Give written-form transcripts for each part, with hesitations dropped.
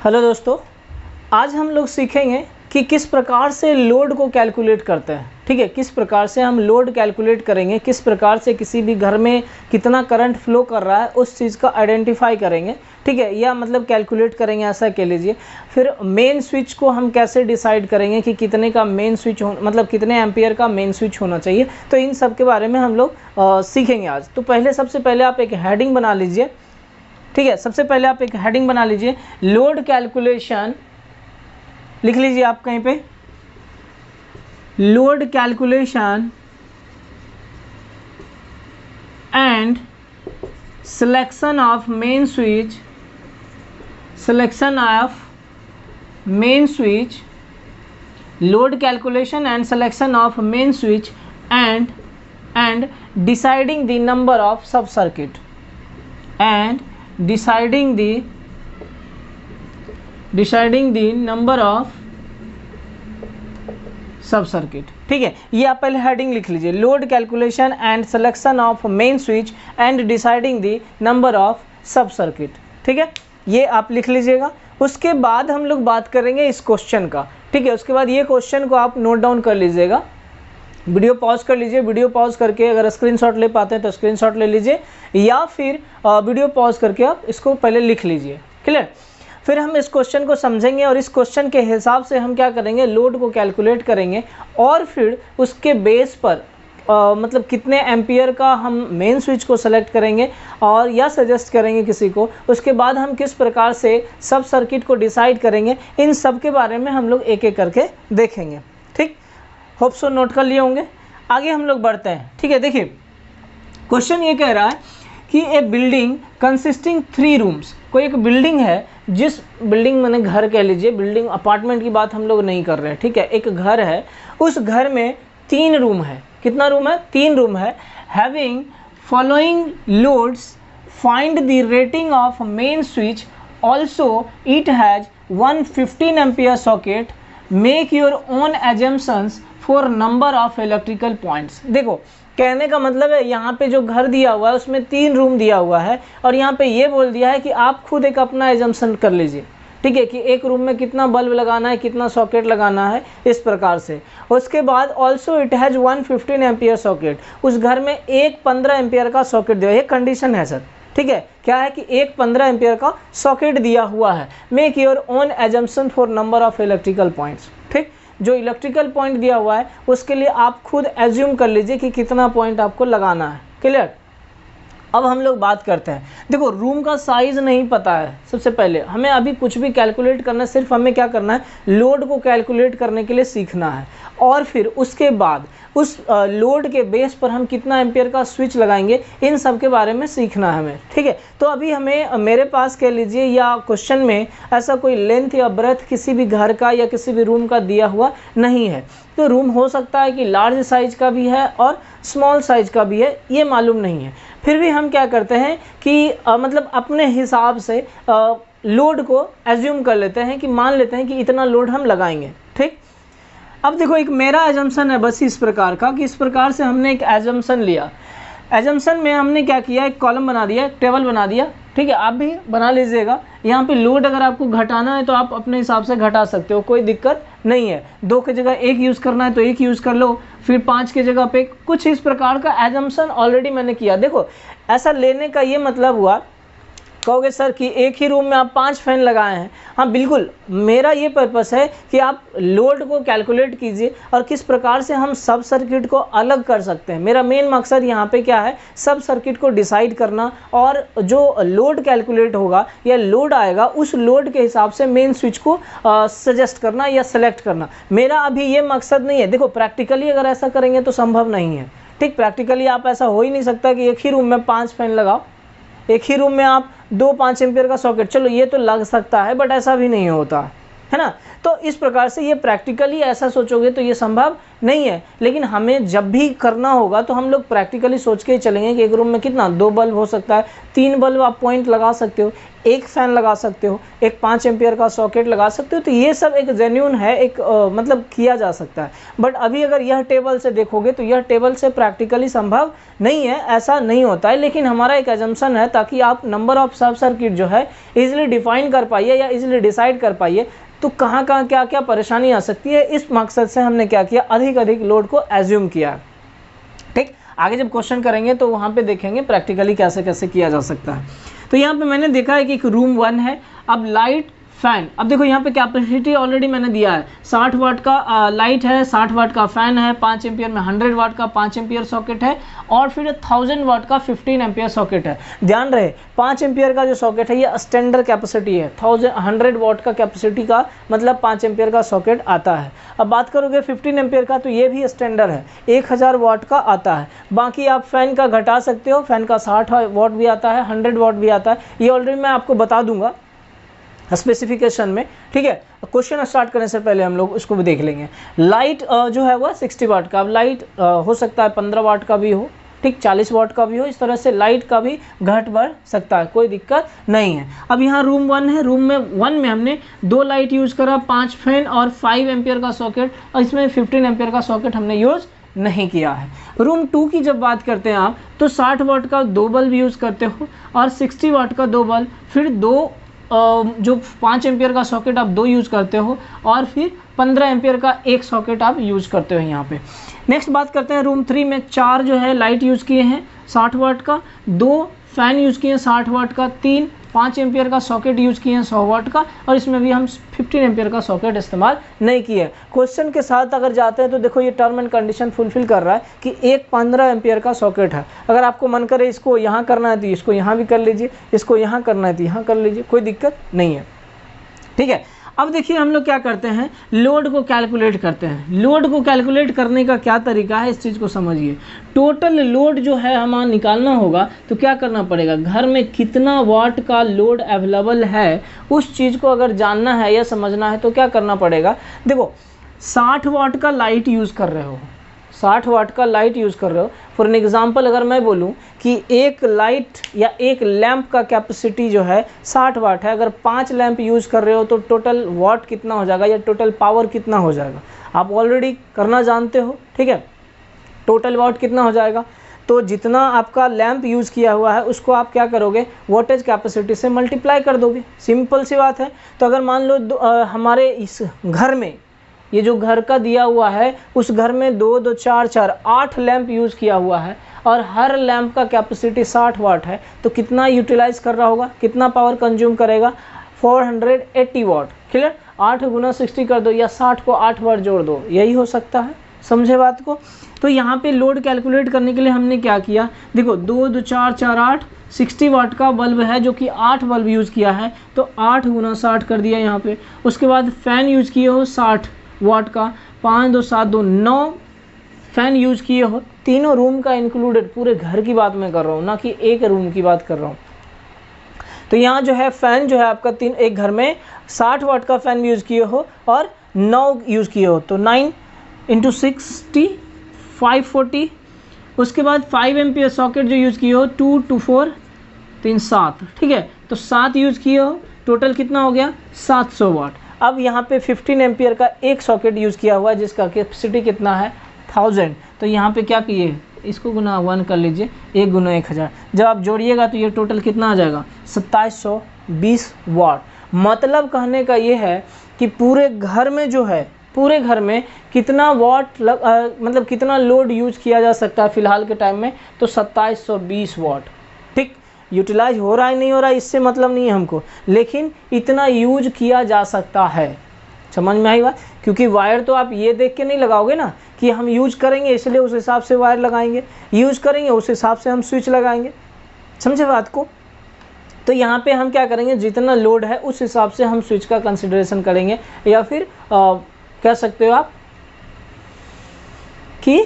Hello दोस्तों, आज हम लोग सीखेंगे कि किस प्रकार से लोड को कैलकुलेट करते हैं। ठीक है, किस प्रकार से हम लोड कैलकुलेट करेंगे, किस प्रकार से किसी भी घर में कितना करंट फ्लो कर रहा है उस चीज़ का आइडेंटिफाई करेंगे। ठीक है, या मतलब कैलकुलेट करेंगे, ऐसा कह लीजिए। फिर मेन स्विच को हम कैसे डिसाइड करेंगे कि कितने का मेन स्विच हो, मतलब कितने एम्पियर का मेन स्विच होना चाहिए। तो इन सब के बारे में हम लोग सीखेंगे आज। तो सबसे पहले आप एक हेडिंग बना लीजिए। ठीक है, सबसे पहले आप एक हेडिंग बना लीजिए, लोड कैलकुलेशन लिख लीजिए आप कहीं पे, load calculation and selection of main switch, selection of main switch, load calculation and selection of main switch and deciding the number of sub circuit and deciding the number of sub circuit. ठीक है, ये आप पहले heading लिख लीजिए, load calculation and selection of main switch and deciding the number of sub circuit. ठीक है, ये आप लिख लीजिएगा। उसके बाद हम लोग बात करेंगे इस क्वेश्चन का। ठीक है, उसके बाद ये क्वेश्चन को आप नोट डाउन कर लीजिएगा। वीडियो पॉज कर लीजिए, वीडियो पॉज करके अगर स्क्रीनशॉट ले पाते हैं तो स्क्रीनशॉट ले लीजिए, या फिर वीडियो पॉज करके आप इसको पहले लिख लीजिए। क्लियर? फिर हम इस क्वेश्चन को समझेंगे और इस क्वेश्चन के हिसाब से हम क्या करेंगे, लोड को कैलकुलेट करेंगे और फिर उसके बेस पर मतलब कितने एम्पियर का हम मेन स्विच को सेलेक्ट करेंगे और या सजेस्ट करेंगे किसी को। उसके बाद हम किस प्रकार से सब सर्किट को डिसाइड करेंगे, इन सब के बारे में हम लोग एक एक करके देखेंगे। ठीक, होप सो नोट कर लिए होंगे। आगे हम लोग बढ़ते हैं। ठीक है, देखिए क्वेश्चन ये कह रहा है कि ए बिल्डिंग कंसिस्टिंग 3 रूम्स, कोई एक बिल्डिंग है, जिस बिल्डिंग मैंने घर कह लीजिए, बिल्डिंग अपार्टमेंट की बात हम लोग नहीं कर रहे हैं। ठीक है, एक घर है, उस घर में 3 रूम है। कितना रूम है? 3 रूम है। Having following loads, find the rating of main switch, also it has 115 ampere socket, make your own assumptions for number of electrical points. देखो, कहने का मतलब है यहाँ पे जो घर दिया हुआ है उसमें 3 रूम दिया हुआ है और यहाँ पे ये बोल दिया है कि आप खुद एक अपना एजम्पशन कर लीजिए। ठीक है, कि एक रूम में कितना बल्ब लगाना है, कितना सॉकेट लगाना है, इस प्रकार से। उसके बाद also it has 115 ampere socket, उस घर में एक 15 एम्पियर का सॉकेट दिया, ये कंडीशन है सर। ठीक है, क्या है कि एक 15 एम्पियर का सॉकेट दिया हुआ है। Make your own assumption for number of electrical points. ठीक, जो इलेक्ट्रिकल पॉइंट दिया हुआ है उसके लिए आप खुद एज्यूम कर लीजिए कि कितना पॉइंट आपको लगाना है। क्लियर? अब हम लोग बात करते हैं। देखो, रूम का साइज़ नहीं पता है, सबसे पहले हमें अभी कुछ भी कैलकुलेट करना है, सिर्फ हमें क्या करना है, लोड को कैलकुलेट करने के लिए सीखना है और फिर उसके बाद उस लोड के बेस पर हम कितना एम्पियर का स्विच लगाएंगे, इन सब के बारे में सीखना है हमें। ठीक है, तो अभी हमें मेरे पास कह लीजिए या क्वेश्चन में ऐसा कोई लेंथ या ब्रेथ किसी भी घर का या किसी भी रूम का दिया हुआ नहीं है। तो रूम हो सकता है कि लार्ज साइज का भी है और स्मॉल साइज का भी है, ये मालूम नहीं है। फिर भी हम क्या करते हैं कि मतलब अपने हिसाब से लोड को एज्यूम कर लेते हैं, कि मान लेते हैं कि इतना लोड हम लगाएंगे। ठीक, अब देखो एक मेरा एजम्पशन है बस इस प्रकार का, कि इस प्रकार से हमने एक एजम्पशन लिया। एजम्पशन में हमने क्या किया, एक कॉलम बना दिया, एक टेबल बना दिया। ठीक है, आप भी बना लीजिएगा। यहाँ पे लोड अगर आपको घटाना है तो आप अपने हिसाब से घटा सकते हो, कोई दिक्कत नहीं है। 2 की जगह 1 यूज़ करना है तो 1 यूज़ कर लो, फिर 5 की जगह पे कुछ इस प्रकार का एजम्पशन ऑलरेडी मैंने किया। देखो, ऐसा लेने का ये मतलब हुआ, कहोगे सर कि एक ही रूम में आप 5 फैन लगाए हैं। हाँ बिल्कुल, मेरा ये पर्पस है कि आप लोड को कैलकुलेट कीजिए और किस प्रकार से हम सब सर्किट को अलग कर सकते हैं। मेरा मेन मकसद यहाँ पे क्या है, सब सर्किट को डिसाइड करना और जो लोड कैलकुलेट होगा या लोड आएगा उस लोड के हिसाब से मेन स्विच को सजेस्ट करना या सेलेक्ट करना। मेरा अभी ये मकसद नहीं है। देखो, प्रैक्टिकली अगर ऐसा करेंगे तो संभव नहीं है। ठीक, प्रैक्टिकली आप ऐसा हो ही नहीं सकता कि एक ही रूम में 5 फैन लगाओ, एक ही रूम में आप 2 5 एम्पियर का सॉकेट। चलो ये तो लग सकता है बट ऐसा भी नहीं होता है ना। तो इस प्रकार से ये प्रैक्टिकली ऐसा सोचोगे तो ये संभव नहीं है। लेकिन हमें जब भी करना होगा तो हम लोग प्रैक्टिकली सोच के ही चलेंगे कि एक रूम में कितना 2 बल्ब हो सकता है, 3 बल्ब आप पॉइंट लगा सकते हो। एक फ़ैन लगा सकते हो, एक 5 एम्पियर का सॉकेट लगा सकते हो। तो ये सब एक जेन्युइन है, एक मतलब किया जा सकता है। बट अभी अगर यह टेबल से देखोगे तो यह टेबल से प्रैक्टिकली संभव नहीं है, ऐसा नहीं होता है। लेकिन हमारा एक एजम्पशन है ताकि आप नंबर ऑफ सब सर्किट जो है ईजिली डिफाइन कर पाइए या ईजिली डिसाइड कर पाइए तो कहाँ कहाँ क्या क्या परेशानी आ सकती है। इस मकसद से हमने क्या किया, अधिक लोड को एज्यूम किया। ठीक, आगे जब क्वेश्चन करेंगे तो वहाँ पे देखेंगे प्रैक्टिकली कैसे कैसे किया जा सकता है। तो यहाँ पे मैंने देखा है कि एक रूम 1 है। अब लाइट फ़ैन, अब देखो यहाँ पे कैपेसिटी ऑलरेडी मैंने दिया है, 60 वाट का लाइट है, 60 वाट का फ़ैन है, 5 एम्पियर में 100 वाट का 5 एम्पियर सॉकेट है और फिर 1000 वाट का 15 एम्पियर सॉकेट है। ध्यान रहे 5 एम्पियर का जो सॉकेट है ये स्टैंडर्ड कैपेसिटी है, 100 वाट का कैपेसिटी का मतलब 5 एम्पियर का सॉकेट आता है। अब बात करोगे 15 एम्पियर का तो ये भी स्टैंडर्ड है, 1000 वाट का आता है। बाकी आप फ़ैन का घटा सकते हो, फ़ैन का 60 वाट भी आता है, 100 वाट भी आता है, ये ऑलरेडी मैं आपको बता दूंगा स्पेसिफिकेशन में। ठीक है, क्वेश्चन स्टार्ट करने से पहले हम लोग उसको भी देख लेंगे। लाइट जो है वह 60 वाट का, अब लाइट हो सकता है 15 वाट का भी हो, ठीक, 40 वाट का भी हो, इस तरह से लाइट का भी घट बढ़ सकता है, कोई दिक्कत नहीं है। अब यहाँ रूम 1 है, रूम में 1 में हमने 2 लाइट यूज़ करा, 5 फैन और 5 एम्पियर का सॉकेट, और इसमें 15 एम्पियर का सॉकेट हमने यूज़ नहीं किया है। रूम 2 की जब बात करते हैं आप तो 60 वाट का 2 बल्ब यूज़ करते हो और 60 वाट का 2 बल्ब, फिर जो 5 एम्पियर का सॉकेट आप 2 यूज़ करते हो और फिर 15 एम्पियर का एक सॉकेट आप यूज़ करते हो यहाँ पे। नेक्स्ट बात करते हैं रूम 3 में 4 जो है लाइट यूज़ किए हैं 60 वाट का, 2 फैन यूज़ किए हैं 60 वाट का, 3 5 एम्पियर का सॉकेट यूज़ किए हैं 100 वाट का, और इसमें भी हम 15 एम्पियर का सॉकेट इस्तेमाल नहीं किए। क्वेश्चन के साथ अगर जाते हैं तो देखो ये टर्म एंड कंडीशन फुलफिल कर रहा है कि एक 15 एम्पियर का सॉकेट है। अगर आपको मन करे इसको यहाँ करना है तो इसको यहाँ भी कर लीजिए, इसको यहाँ करना है तो यहाँ कर लीजिए, कोई दिक्कत नहीं है। ठीक है, अब देखिए हम लोग क्या करते हैं, लोड को कैलकुलेट करते हैं। लोड को कैलकुलेट करने का क्या तरीका है, इस चीज़ को समझिए। टोटल लोड जो है हमारा निकालना होगा तो क्या करना पड़ेगा, घर में कितना वाट का लोड अवेलेबल है उस चीज़ को अगर जानना है या समझना है तो क्या करना पड़ेगा। देखो 60 वाट का लाइट यूज़ कर रहे हो, 60 वाट का लाइट यूज़ कर रहे हो। फॉर एन एग्जांपल अगर मैं बोलूं कि एक लाइट या एक लैंप का कैपेसिटी जो है 60 वाट है, अगर 5 लैंप यूज़ कर रहे हो तो टोटल वाट कितना हो जाएगा या टोटल पावर कितना हो जाएगा, आप ऑलरेडी करना जानते हो। ठीक है, टोटल वाट कितना हो जाएगा, तो जितना आपका लैंप यूज़ किया हुआ है उसको आप क्या करोगे, वोल्टेज कैपेसिटी से मल्टीप्लाई कर दोगे, सिंपल सी बात है। तो अगर मान लो हमारे इस घर में ये जो घर का दिया हुआ है उस घर में 2 2 4 4 8 लैंप यूज़ किया हुआ है और हर लैंप का कैपेसिटी 60 वाट है, तो कितना यूटिलाइज कर रहा होगा, कितना पावर कंज्यूम करेगा, 480 वाट। क्लियर, 8 गुना 60 कर दो या 60 को 8 बार जोड़ दो, यही हो सकता है, समझे बात को। तो यहाँ पे लोड कैलकुलेट करने के लिए हमने क्या किया, देखो 2 2 4 4 8, 60 वाट का बल्ब है जो कि 8 बल्ब यूज़ किया है तो 8 गुना 60 कर दिया यहाँ पे। उसके बाद फ़ैन यूज़ किए हो 60 वाट का, 5 2 7 2 9 फ़ैन यूज़ किए हो, तीनों रूम का इंक्लूडेड, पूरे घर की बात मैं कर रहा हूँ ना कि एक रूम की बात कर रहा हूँ। तो यहाँ जो है फ़ैन जो है आपका एक घर में 60 वाट का फ़ैन यूज़ किए हो और 9 यूज़ किए हो तो 9 × 60 540। उसके बाद 5 एम्पियर सॉकेट जो यूज़ किए हो 2 2 4 3 7, ठीक है, तो 7 यूज़ किए हो, टोटल कितना हो गया 700 वाट। अब यहाँ पे 15 एम्पियर का एक सॉकेट यूज़ किया हुआ है जिसका कैपेसिटी कितना है 1000, तो यहाँ पे क्या किए, इसको गुना 1 कर लीजिए, 1 गुना 1000, जब आप जोड़िएगा तो ये टोटल कितना आ जाएगा 2720 वाट। मतलब कहने का ये है कि पूरे घर में जो है, पूरे घर में कितना वाट मतलब कितना लोड यूज किया जा सकता है फ़िलहाल के टाइम में, तो 2720 वाट। ठीक, यूटिलाइज हो रहा है नहीं हो रहा है इससे मतलब नहीं है हमको, लेकिन इतना यूज किया जा सकता है। समझ में आई बात, क्योंकि वायर तो आप ये देख के नहीं लगाओगे ना कि हम यूज करेंगे इसलिए उस हिसाब से वायर लगाएंगे, यूज करेंगे उस हिसाब से हम स्विच लगाएंगे, समझे बात को। तो यहाँ पे हम क्या करेंगे, जितना लोड है उस हिसाब से हम स्विच का कंसिडरेशन करेंगे, या फिर कह सकते हो आप कि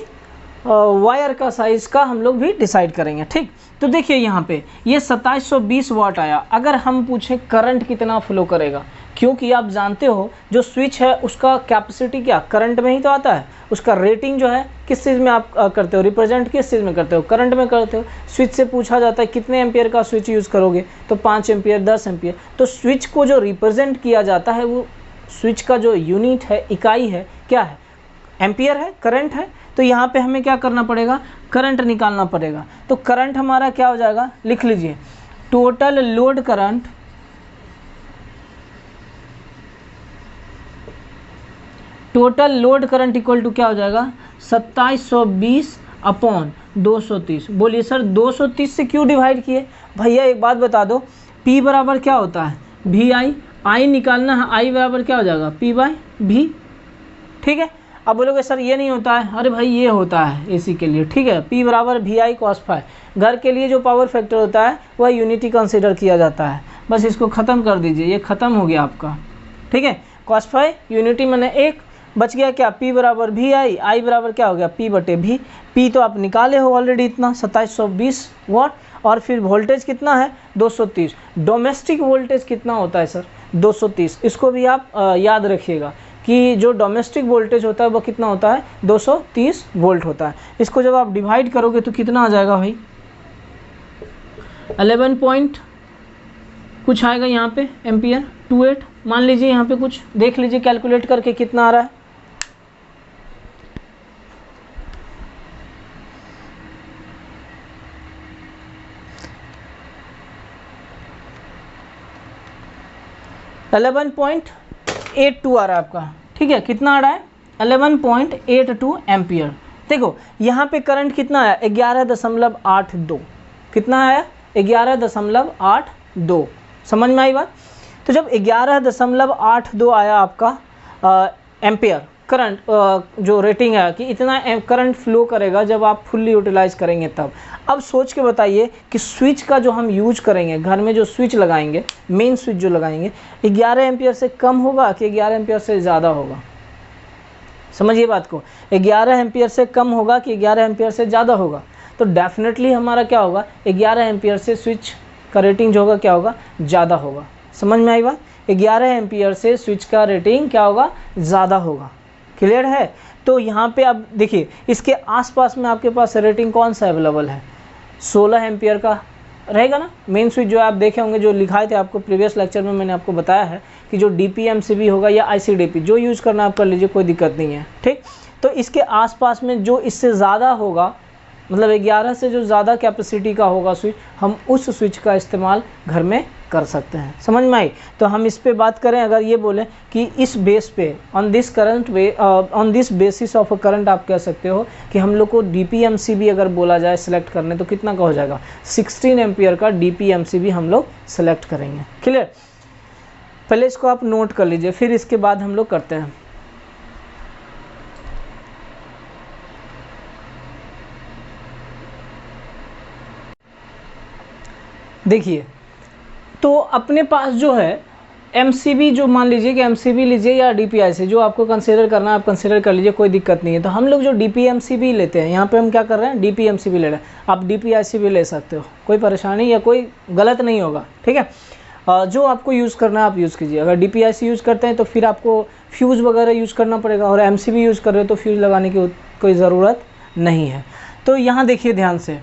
वायर का साइज़ का हम लोग भी डिसाइड करेंगे। ठीक, तो देखिए यहाँ पे ये 2720 वाट आया। अगर हम पूछें करंट कितना फ्लो करेगा, क्योंकि आप जानते हो जो स्विच है उसका कैपेसिटी क्या करंट में ही तो आता है, उसका रेटिंग जो है किस चीज़ में आप करते हो, रिप्रेजेंट किस चीज़ में करते हो, करंट में करते हो। स्विच से पूछा जाता है कितने एम्पियर का स्विच यूज़ करोगे, तो 5 एम्पियर 10 एम्पियर। तो स्विच को जो रिप्रेजेंट किया जाता है वो स्विच का जो यूनिट है, इकाई है, क्या है, एम्पियर है, करंट है। तो यहाँ पे हमें क्या करना पड़ेगा, करंट निकालना पड़ेगा। तो करंट हमारा क्या हो जाएगा, लिख लीजिए, total load current equal to क्या हो जाएगा, 2720 अपॉन 230। बोलिए सर 230 से क्यों डिवाइड किए? भैया एक बात बता दो, P बराबर क्या होता है, वी आई निकालना है, आई बराबर क्या हो जाएगा, P/V। ठीक है, अब बोलोगे सर ये नहीं होता है, अरे भाई ये होता है एसी के लिए। ठीक है, P बराबर VI cos φ। घर के लिए जो पावर फैक्टर होता है वह यूनिटी कंसीडर किया जाता है। बस इसको ख़त्म कर दीजिए, ये ख़त्म हो गया आपका। ठीक है, cos φ यूनिटी मैंने एक, बच गया क्या, P बराबर VI बराबर क्या हो गया, P/V। P तो आप निकाले हो ऑलरेडी, इतना 2720 वाट। और फिर वोल्टेज कितना है, 230। डोमेस्टिक वोल्टेज कितना होता है सर, 230। इसको भी आप याद रखिएगा कि जो डोमेस्टिक वोल्टेज होता है वो कितना होता है, 230 वोल्ट होता है। इसको जब आप डिवाइड करोगे तो कितना आ जाएगा भाई, 11 पॉइंट कुछ आएगा यहाँ पे एम्पियर 28। मान लीजिए यहाँ पे कुछ देख लीजिए कैलकुलेट करके कितना आ रहा है। $11.82 आ रहा है आपका। ठीक है, कितना आ रहा है, 11.82 एम्पियर। देखो यहाँ पे करंट कितना आया, 11.82। कितना आया, 11.82। समझ में आई बात? तो जब 11.82 आया आपका एम्पियर करंट, जो रेटिंग है कि इतना करंट फ्लो करेगा जब आप फुल्ली यूटिलाइज करेंगे तब। अब सोच के बताइए कि स्विच का जो हम यूज करेंगे घर में, जो स्विच लगाएंगे, मेन स्विच जो लगाएंगे, 11 एम्पियर से कम होगा कि 11 एम्पियर से ज़्यादा होगा? समझिए बात को, 11 एम्पियर से कम होगा कि 11 एम्पियर से ज़्यादा होगा? तो डेफिनेटली हमारा क्या होगा, 11 एम्पियर से स्विच का रेटिंग जो होगा क्या होगा, ज़्यादा होगा। समझ में आई बात? 11 एम्पियर से स्विच का रेटिंग क्या होगा, ज़्यादा होगा। क्लियर है? तो यहाँ पे अब देखिए इसके आसपास में आपके पास रेटिंग कौन सा अवेलेबल है, 16 एम्पियर का रहेगा ना। मेन स्विच जो आप देखे होंगे, जो लिखाए थे आपको प्रीवियस लेक्चर में, मैंने आपको बताया है कि जो DPMCB होगा या ICDP जो यूज़ करना आप कर लीजिए, कोई दिक्कत नहीं है। ठीक, तो इसके आसपास में जो इससे ज़्यादा होगा, मतलब 11 से जो ज़्यादा कैपेसिटी का होगा स्विच, हम उस स्विच का इस्तेमाल घर में कर सकते हैं। समझ में आई? तो हम इस पे बात करें, अगर ये बोले कि इस बेस पे, on this basis of current, आप कह सकते हो कि हम लोग को DPMCB अगर बोला जाए सिलेक्ट करने, तो कितना का हो जाएगा, 16 एम्पियर का DPMCB हम लोग सेलेक्ट करेंगे। क्लियर? पहले इसको आप नोट कर लीजिए, फिर इसके बाद हम लोग करते हैं। देखिए, तो अपने पास जो है MCB, जो मान लीजिए कि MCB लीजिए या DPIC, जो आपको कंसीडर करना है आप कंसीडर कर लीजिए, कोई दिक्कत नहीं है। तो हम लोग जो DPMCB लेते हैं, यहाँ पे हम क्या कर रहे हैं, DPMCB ले रहे हैं। आप DPIC भी ले सकते हो, कोई परेशानी या कोई गलत नहीं होगा। ठीक है, जो आपको यूज़ करना है आप यूज़ कीजिए। अगर DPIC यूज़ करते हैं तो फिर आपको फ्यूज़ वगैरह यूज़ करना पड़ेगा, और MCB यूज़ कर रहे हो तो फ्यूज़ लगाने की कोई ज़रूरत नहीं है। तो यहाँ देखिए ध्यान से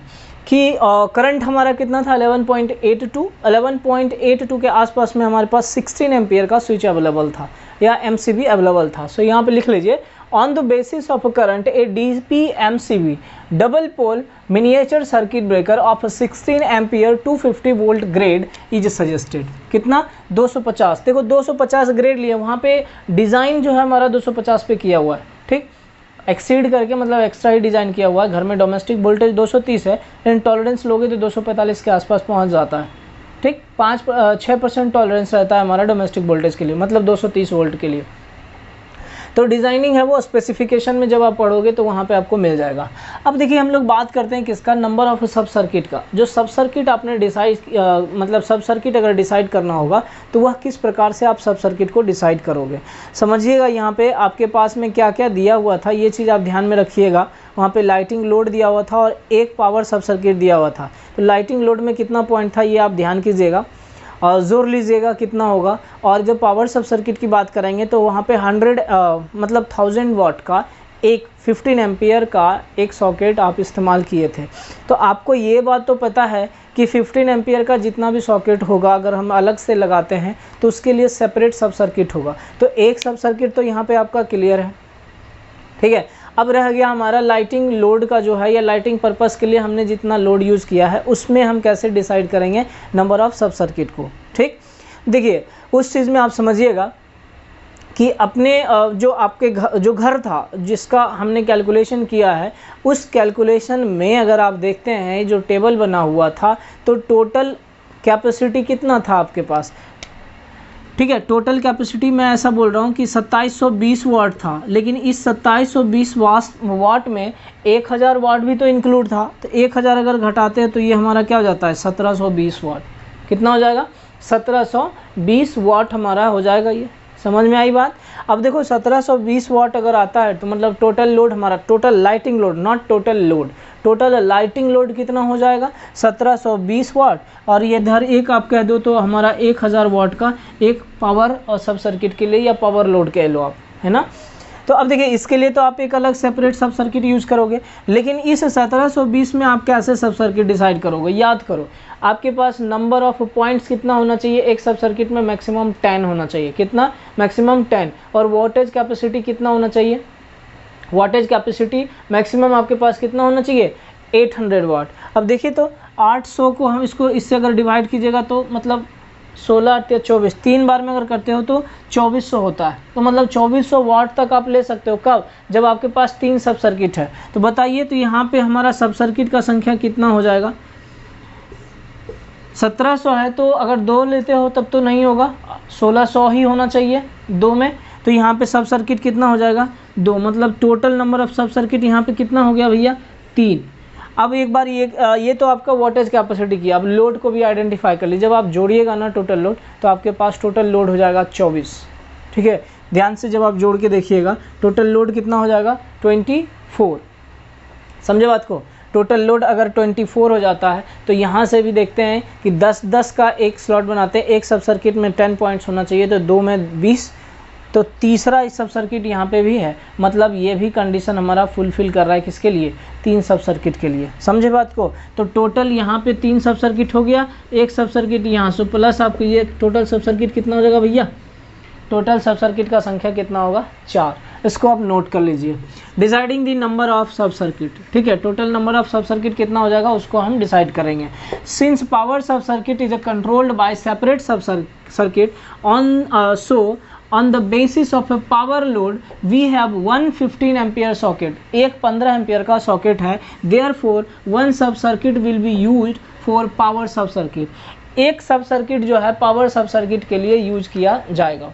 कि करंट हमारा कितना था, 11.82 के आसपास में हमारे पास 16 एम्पियर का स्विच अवेलेबल था या MCB अवेलेबल था। सो यहाँ पे लिख लीजिए, on the basis of current a DPMCB double pole miniature circuit breaker of 16 ampere 250 volt grade is suggested. कितना, 250। देखो 250 ग्रेड लिए, वहाँ पे डिज़ाइन जो है हमारा 250 पे किया हुआ है। ठीक, एक्सीड करके मतलब एक्स्ट्रा ही डिज़ाइन किया हुआ है। घर में डोमेस्टिक वोल्टेज 230 है, लेकिन टॉलरेंस लोगे तो 245 के आसपास पहुंच जाता है। ठीक, 6% टॉलरेंस रहता है हमारा डोमेस्टिक वोल्टेज के लिए, मतलब 230 वोल्ट के लिए। तो डिज़ाइनिंग है वो स्पेसिफिकेशन में जब आप पढ़ोगे तो वहाँ पे आपको मिल जाएगा। अब देखिए हम लोग बात करते हैं किसका, नंबर ऑफ सब सर्किट का। जो सब सर्किट आपने डिसाइड मतलब सब सर्किट अगर डिसाइड करना होगा तो वह किस प्रकार से आप सब सर्किट को डिसाइड करोगे, समझिएगा। यहाँ पे आपके पास में क्या क्या दिया हुआ था, ये चीज़ आप ध्यान में रखिएगा। वहाँ पे लाइटिंग लोड दिया हुआ था और एक पावर सब सर्किट दिया हुआ था। तो लाइटिंग लोड में कितना पॉइंट था ये आप ध्यान कीजिएगा। जोर लीजिएगा कितना होगा। और जब पावर सब सर्किट की बात करेंगे तो वहाँ पे 1000 वाट का एक 15 एम्पियर का एक सॉकेट आप इस्तेमाल किए थे। तो आपको ये बात तो पता है कि 15 एम्पियर का जितना भी सॉकेट होगा अगर हम अलग से लगाते हैं तो उसके लिए सेपरेट सब सर्किट होगा। तो एक सब सर्किट तो यहाँ पे आपका क्लियर है, ठीक है। अब रह गया हमारा लाइटिंग लोड का जो है, या लाइटिंग पर्पस के लिए हमने जितना लोड यूज़ किया है उसमें हम कैसे डिसाइड करेंगे नंबर ऑफ़ सब सर्किट को, ठीक। देखिए उस चीज़ में आप समझिएगा कि अपने जो आपके जो घर था जिसका हमने कैलकुलेशन किया है, उस कैलकुलेशन में अगर आप देखते हैं जो टेबल बना हुआ था तो टोटल कैपेसिटी कितना था आपके पास, ठीक है। टोटल कैपेसिटी मैं ऐसा बोल रहा हूँ कि 2720 वाट था, लेकिन इस 2720 वाट में 1000 वाट भी तो इंक्लूड था। तो 1000 अगर घटाते हैं तो ये हमारा क्या हो जाता है 1720 वाट। कितना हो जाएगा 1720 वाट हमारा हो जाएगा। ये समझ में आई बात। अब देखो 1720 वाट अगर आता है तो मतलब टोटल लोड हमारा, total lighting load not total load, total lighting load कितना हो जाएगा 1720 वाट। और ये इधर एक आप कह दो तो हमारा 1000 वाट का एक पावर और सब सर्किट के लिए या पावर लोड कह लो आप, है ना। तो अब देखिए इसके लिए तो आप एक अलग सेपरेट सब सर्किट यूज़ करोगे, लेकिन इस 1720 में आप कैसे सब सर्किट डिसाइड करोगे। याद करो आपके पास नंबर ऑफ पॉइंट्स कितना होना चाहिए एक सब सर्किट में, मैक्सिमम 10 होना चाहिए। कितना मैक्सिमम 10। और वोल्टेज कैपेसिटी कितना होना चाहिए, वाटेज कैपेसिटी मैक्सिमम आपके पास कितना होना चाहिए 800 वाट। अब देखिए तो 800 को हम इसको इससे अगर डिवाइड कीजिएगा तो मतलब 16 या 24, 3 बार में अगर करते हो तो 2400 होता है। तो मतलब 2400 वाट तक आप ले सकते हो। कब, जब आपके पास 3 सब सर्किट है। तो बताइए तो यहाँ पे हमारा सब सर्किट का संख्या कितना हो जाएगा 1700 है, तो अगर 2 लेते हो तब तो नहीं होगा, 1600 ही होना चाहिए 2 में। तो यहाँ पे सब सर्किट कितना हो जाएगा 2, मतलब total number of sub circuit यहाँ पे कितना हो गया भैया 3। अब एक बार ये तो आपका वोल्टेज कैपेसिटी किया। अब लोड को भी आइडेंटिफाई कर लीजिए। जब आप जोड़िएगा ना टोटल लोड तो आपके पास टोटल लोड हो जाएगा 24, ठीक है। ध्यान से जब आप जोड़ के देखिएगा टोटल लोड कितना हो जाएगा 24। समझे बात को। टोटल लोड अगर 24 हो जाता है तो यहाँ से भी देखते हैं कि 10-10 का एक स्लॉट बनाते हैं। एक सब सर्किट में 10 पॉइंट्स होना चाहिए, तो 2 में 20। तो तीसरा इस सब सर्किट यहाँ पे भी है, मतलब ये भी कंडीशन हमारा फुलफिल कर रहा है किसके लिए 3 सब सर्किट के लिए। समझे बात को। तो टोटल यहाँ पे 3 सब सर्किट हो गया, एक सब सर्किट यहाँ से प्लस आपको ये टोटल सब सर्किट कितना हो जाएगा भैया, टोटल सब सर्किट का संख्या कितना होगा 4। इसको आप नोट कर लीजिए। Deciding the number of sub circuit, ठीक है। Total number of sub circuit कितना हो जाएगा उसको हम डिसाइड करेंगे। Since power sub circuit is controlled by separate sub circuit on so on the basis of a power load we have one 15 ampere socket, एक 15 ampere का socket है। therefore one sub circuit will be used for power sub circuit, एक सब circuit जो है power sub circuit के लिए use किया जाएगा।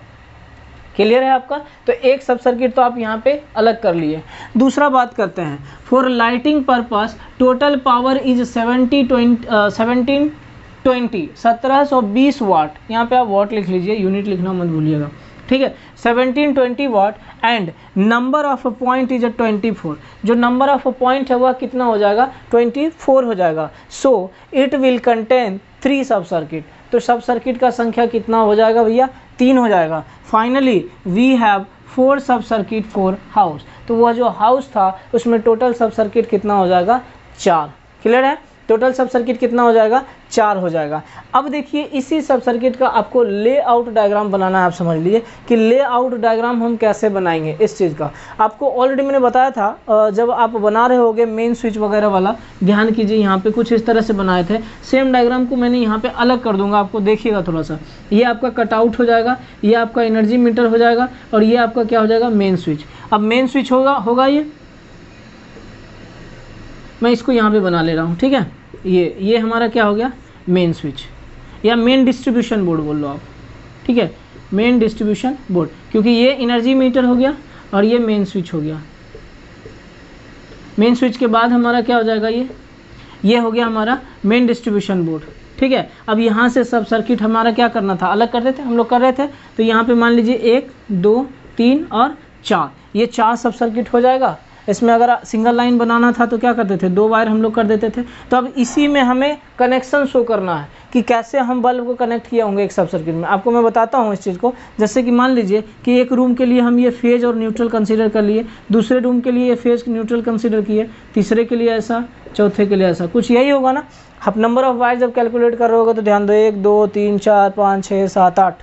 क्लियर है आपका। तो एक सब सर्किट तो आप यहाँ पे अलग कर लिए। दूसरा बात करते हैं for lighting purpose total power is 1720 वाट। यहाँ पे आप वाट लिख लीजिए, यूनिट लिखना मत भूलिएगा, ठीक है। 1720 watt and number of point is 24। जो नंबर ऑफ पॉइंट है वह कितना हो जाएगा 24 हो जाएगा। सो इट विल कंटेन 3 सब सर्किट। तो सब सर्किट का संख्या कितना हो जाएगा भैया 3 हो जाएगा। फाइनली वी हैव 4 सब सर्किट फॉर हाउस। तो वह जो हाउस था उसमें टोटल सब सर्किट कितना हो जाएगा 4। क्लियर है। टोटल सब सर्किट कितना हो जाएगा 4 हो जाएगा। अब देखिए इसी सब सर्किट का आपको लेआउट डायग्राम बनाना है। आप समझ लीजिए कि लेआउट डायग्राम हम कैसे बनाएंगे इस चीज़ का। आपको ऑलरेडी मैंने बताया था जब आप बना रहे होगे मेन स्विच वगैरह वाला, ध्यान कीजिए यहाँ पे कुछ इस तरह से बनाए थे। सेम डायग्राम को मैंने यहाँ पे अलग कर दूंगा, आपको देखिएगा थोड़ा सा। ये आपका कटआउट हो जाएगा, ये आपका एनर्जी मीटर हो जाएगा और ये आपका क्या हो जाएगा मेन स्विच। अब मेन स्विच होगा ये, मैं इसको यहाँ पे बना ले रहा हूँ, ठीक है। ये हमारा क्या हो गया मेन स्विच या मेन डिस्ट्रीब्यूशन बोर्ड बोल लो आप, ठीक है। मेन डिस्ट्रीब्यूशन बोर्ड, क्योंकि ये एनर्जी मीटर हो गया और ये मेन स्विच हो गया। मेन स्विच के बाद हमारा क्या हो जाएगा ये हो गया हमारा मेन डिस्ट्रीब्यूशन बोर्ड, ठीक है। अब यहाँ से सब सर्किट हमारा क्या करना था, अलग करते थे हम लोग कर रहे थे। तो यहाँ पे मान लीजिए 1 2 3 और 4, ये 4 सब सर्किट हो जाएगा। इसमें अगर सिंगल लाइन बनाना था तो क्या करते थे, 2 वायर हम लोग कर देते थे। तो अब इसी में हमें कनेक्शन शो करना है कि कैसे हम बल्ब को कनेक्ट किए होंगे एक सब सर्किट में। आपको मैं बताता हूँ इस चीज़ को। जैसे कि मान लीजिए कि एक रूम के लिए हम ये फेज और न्यूट्रल कंसीडर कर लिए, दूसरे रूम के लिए फेज न्यूट्रल कंसीडर किए, तीसरे के लिए ऐसा, चौथे के लिए ऐसा, कुछ यही होगा ना। आप नंबर ऑफ वायर जब कैलकुलेट कर रहे होगे तो ध्यान दो, 1 2 3 4 5 6 7 8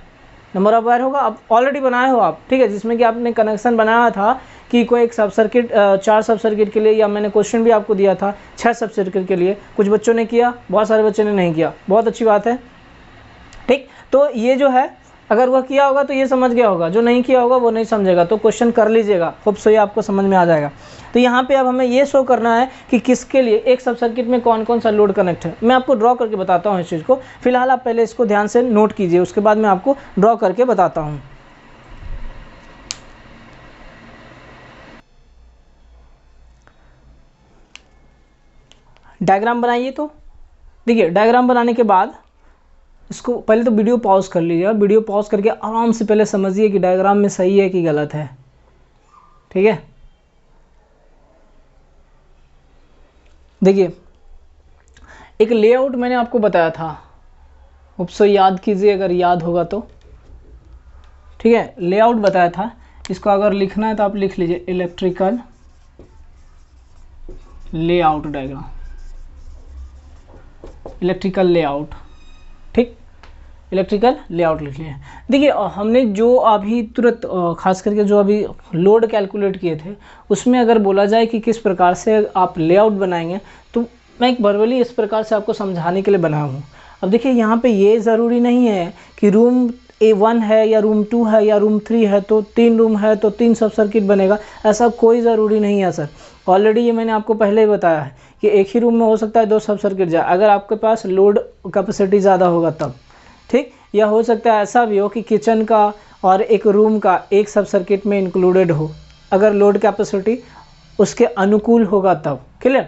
नंबर ऑफ वायर होगा। अब ऑलरेडी बनाए हो आप, ठीक है, जिसमें कि आपने कनेक्शन बनाया था कि कोई एक सब सर्किट 4 सब सर्किट के लिए, या मैंने क्वेश्चन भी आपको दिया था 6 सब सर्किट के लिए। कुछ बच्चों ने किया, बहुत सारे बच्चों ने नहीं किया, बहुत अच्छी बात है, ठीक। तो ये जो है, अगर वह किया होगा तो ये समझ गया होगा, जो नहीं किया होगा वो नहीं समझेगा। तो क्वेश्चन कर लीजिएगा, होप सो ये आपको समझ में आ जाएगा। तो यहाँ पे अब हमें ये शो करना है कि किसके लिए एक सब सर्किट में कौन कौन सा लोड कनेक्ट है। मैं आपको ड्रॉ करके बताता हूँ इस चीज़ को। फिलहाल आप पहले इसको ध्यान से नोट कीजिए, उसके बाद मैं आपको ड्रॉ करके बताता हूँ। डायग्राम बनाइए। तो देखिए, डायग्राम बनाने के बाद इसको पहले तो वीडियो पॉज कर लीजिएगा। वीडियो पॉज करके आराम से पहले समझिए कि डायग्राम में सही है कि गलत है, ठीक है। देखिए, एक लेआउट मैंने आपको बताया था, उपसो याद कीजिए अगर याद होगा तो, ठीक है। लेआउट बताया था, इसको अगर लिखना है तो आप लिख लीजिए, electrical layout diagram, electrical layout, ठीक, इलेक्ट्रिकल लेआउट लिख लिया। देखिए, हमने जो अभी तुरंत खास करके जो अभी लोड कैलकुलेट किए थे, उसमें अगर बोला जाए कि किस प्रकार से आप लेआउट बनाएंगे, तो मैं एक वर्बली इस प्रकार से आपको समझाने के लिए बनाया हूँ। अब देखिए, यहाँ पे ये ज़रूरी नहीं है कि रूम A1 है या रूम 2 है या रूम 3 है तो 3 रूम है तो 3 सब सर्किट बनेगा, ऐसा कोई ज़रूरी नहीं है सर। ऑलरेडी ये मैंने आपको पहले ही बताया है कि एक ही रूम में हो सकता है 2 सब सर्किट जाए, अगर आपके पास लोड कैपेसिटी ज़्यादा होगा तब, ठीक। या हो सकता है ऐसा भी हो कि किचन का और एक रूम का एक सब सर्किट में इंक्लूडेड हो, अगर लोड कैपेसिटी उसके अनुकूल होगा तब, क्लियर।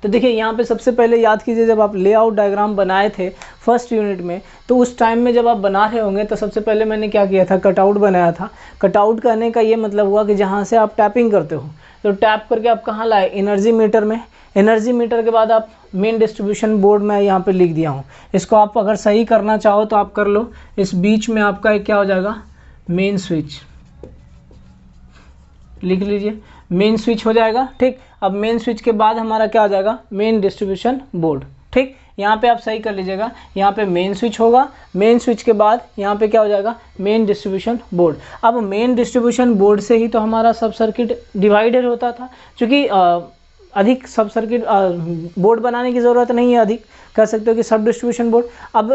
तो देखिए, यहाँ पे सबसे पहले याद कीजिए, जब आप लेआउट डायग्राम बनाए थे फर्स्ट यूनिट में, तो उस टाइम में जब आप बना रहे होंगे तो सबसे पहले मैंने क्या किया था, कटआउट बनाया था। कटआउट करने का ये मतलब हुआ कि जहाँ से आप टैपिंग करते हो, तो टैप करके आप कहाँ लाए, एनर्जी मीटर में। एनर्जी मीटर के बाद आप मेन डिस्ट्रीब्यूशन बोर्ड में यहाँ पे लिख दिया हूँ। इसको आप अगर सही करना चाहो तो आप कर लो। इस बीच में आपका एक क्या हो जाएगा, मेन स्विच लिख लीजिए, मेन स्विच हो जाएगा, ठीक। अब मेन स्विच के बाद हमारा क्या हो जाएगा, मेन डिस्ट्रीब्यूशन बोर्ड, ठीक। यहाँ पे आप सही कर लीजिएगा, यहाँ पे मेन स्विच होगा, मेन स्विच के बाद यहाँ पे क्या हो जाएगा, मेन डिस्ट्रीब्यूशन बोर्ड। अब मेन डिस्ट्रीब्यूशन बोर्ड से ही तो हमारा सब सर्किट डिवाइडेड होता था, क्योंकि अधिक सब सर्किट बोर्ड बनाने की ज़रूरत नहीं है, अधिक कह सकते हो कि सब डिस्ट्रीब्यूशन बोर्ड। अब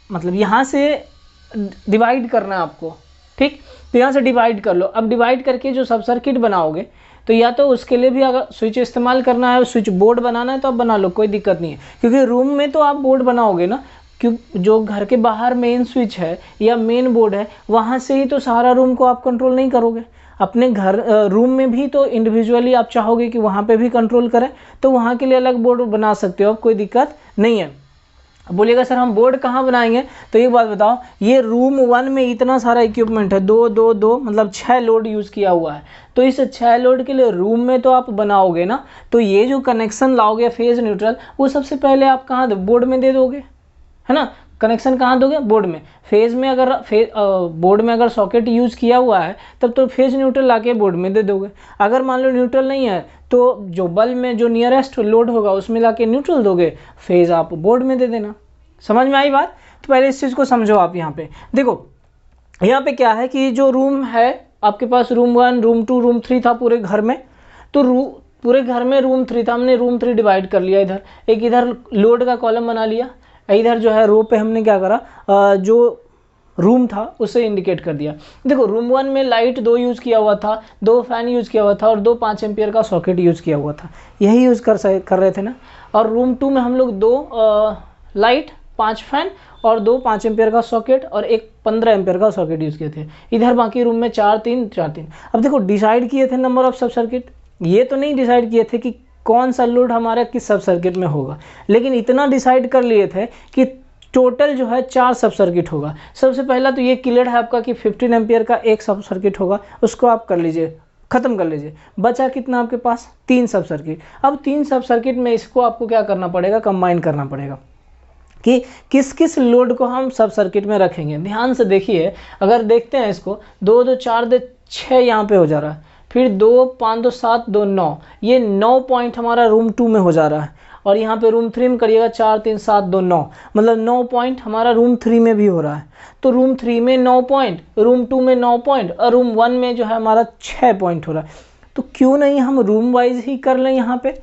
मतलब यहाँ से डिवाइड करना है आपको, ठीक। तो यहाँ से डिवाइड कर लो। अब डिवाइड करके जो सब सर्किट बनाओगे तो या तो उसके लिए भी अगर स्विच इस्तेमाल करना है, स्विच बोर्ड बनाना है तो आप बना लो, कोई दिक्कत नहीं है। क्योंकि रूम में तो आप बोर्ड बनाओगे ना, क्यों, जो घर के बाहर मेन स्विच है या मेन बोर्ड है, वहाँ से ही तो सारा रूम को आप कंट्रोल नहीं करोगे। अपने घर रूम में भी तो इंडिविजुअली आप चाहोगे कि वहाँ पे भी कंट्रोल करें, तो वहाँ के लिए अलग बोर्ड बना सकते हो, कोई दिक्कत नहीं है। बोलिएगा सर हम बोर्ड कहाँ बनाएंगे, तो एक बात बताओ, ये रूम 1 में इतना सारा इक्विपमेंट है, 2 2 2 मतलब 6 लोड यूज़ किया हुआ है, तो इस 6 लोड के लिए रूम में तो आप बनाओगे ना, तो ये जो कनेक्शन लाओगे फेज न्यूट्रल, वो सबसे पहले आप कहाँ दो, बोर्ड में दे दोगे, है ना। कनेक्शन कहाँ दोगे, बोर्ड में। फेज में अगर बोर्ड में अगर सॉकेट यूज़ किया हुआ है तब तो फेज न्यूट्रल लाके बोर्ड में दे दोगे। अगर मान लो न्यूट्रल नहीं है तो जो बल्ब में जो नियरेस्ट लोड होगा उसमें लाके न्यूट्रल दोगे, फेज आप बोर्ड में दे देना। समझ में आई बात। तो पहले इस चीज़ को समझो आप। यहाँ पे देखो, यहाँ पे क्या है कि जो रूम है आपके पास, रूम 1 रूम 2 रूम 3 था पूरे घर में, तो पूरे घर में रूम 3 था, हमने रूम 3 डिवाइड कर लिया। इधर एक इधर लोड का कॉलम बना लिया, इधर जो है रो पे हमने क्या करा, जो रूम था उसे इंडिकेट कर दिया। देखो, रूम 1 में लाइट 2 यूज़ किया हुआ था, 2 फैन यूज़ किया हुआ था और 2 5 एम्पियर का सॉकेट यूज़ किया हुआ था, यही यूज़ कर रहे थे ना। और रूम 2 में हम लोग 2 लाइट 5 फैन और 2 5 एम्पियर का सॉकेट और एक 15 एम्पियर का सॉकेट यूज़ किए थे। इधर बाकी रूम में 4 3 4 3। अब देखो, डिसाइड किए थे नंबर ऑफ सब सर्किट, ये तो नहीं डिसाइड किए थे कि कौन सा लोड हमारा किस सब सर्किट में होगा, लेकिन इतना डिसाइड कर लिए थे कि टोटल जो है 4 सब सर्किट होगा। सबसे पहला तो ये क्लियर है आपका कि 15 एम्पियर का एक सब सर्किट होगा, उसको आप कर लीजिए, ख़त्म कर लीजिए। बचा कितना आपके पास, 3 सब सर्किट। अब 3 सब सर्किट में इसको आपको क्या करना पड़ेगा, कंबाइन करना पड़ेगा कि किस किस लोड को हम सब सर्किट में रखेंगे। ध्यान से देखिए, अगर देखते हैं इसको, 2 2 4 2 6 यहाँ पे हो जा रहा है, फिर 2 5 2 7 2 9, ये 9 पॉइंट हमारा रूम 2 में हो जा रहा है, और यहाँ पे रूम 3 में करिएगा 4 3 7 2 9, मतलब 9 पॉइंट हमारा रूम 3 में भी हो रहा है। तो रूम 3 में 9 पॉइंट, रूम 2 में 9 पॉइंट, और रूम 1 में जो है हमारा 6 पॉइंट हो रहा है। तो क्यों नहीं हम रूम वाइज ही कर लें यहाँ पे।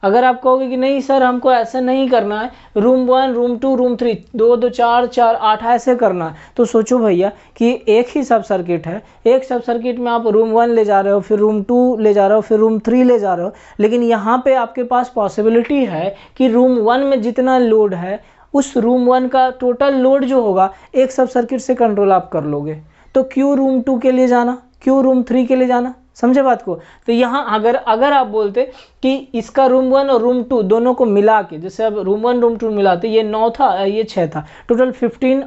अगर आप कहोगे कि नहीं सर हमको ऐसा नहीं करना है, रूम 1 रूम 2 रूम 3 2 2 4 4 8 ऐसे करना है, तो सोचो भैया कि एक ही सब सर्किट है, एक सब सर्किट में आप रूम 1 ले जा रहे हो, फिर रूम 2 ले जा रहे हो, फिर रूम 3 ले जा रहे हो, लेकिन यहाँ पे आपके पास पॉसिबिलिटी है कि रूम 1 में जितना लोड है उस रूम 1 का टोटल लोड जो होगा एक सब सर्किट से कंट्रोल आप कर लोगे। तो क्यों रूम 2 के लिए जाना, क्यों रूम 3 के लिए जाना, समझे बात को। तो यहाँ अगर आप बोलते कि इसका रूम 1 और रूम 2 दोनों को मिला के, जैसे अब रूम 1 रूम 2 मिलाते, ये 9 था ये 6 था, टोटल 15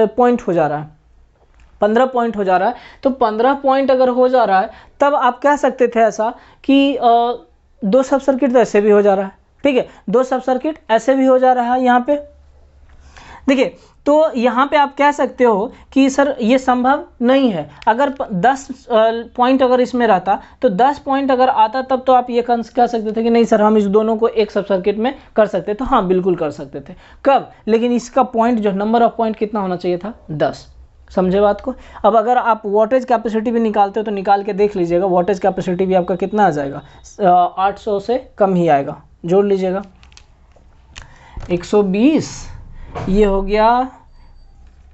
पॉइंट हो जा रहा है, 15 पॉइंट हो जा रहा है। तो 15 पॉइंट अगर हो जा रहा है तब आप कह सकते थे ऐसा कि 2 सब सर्किट तो ऐसे भी हो जा रहा है, ठीक है, 2 सब सर्किट ऐसे भी हो जा रहा है यहाँ पे। देखिए, तो यहाँ पे आप कह सकते हो कि सर ये संभव नहीं है। अगर 10 पॉइंट अगर इसमें रहता, तो 10 पॉइंट अगर आता तब तो आप ये कह सकते थे कि नहीं सर हम इस दोनों को एक सब सर्किट में कर सकते। तो हाँ बिल्कुल कर सकते थे, कब, लेकिन इसका पॉइंट जो नंबर ऑफ पॉइंट कितना होना चाहिए था, 10। समझे बात को। अब अगर आप वोल्टेज कैपेसिटी भी निकालते हो तो निकाल के देख लीजिएगा, वोल्टेज कैपेसिटी भी आपका कितना आ जाएगा, 800 से कम ही आएगा। जोड़ लीजिएगा 120, ये हो गया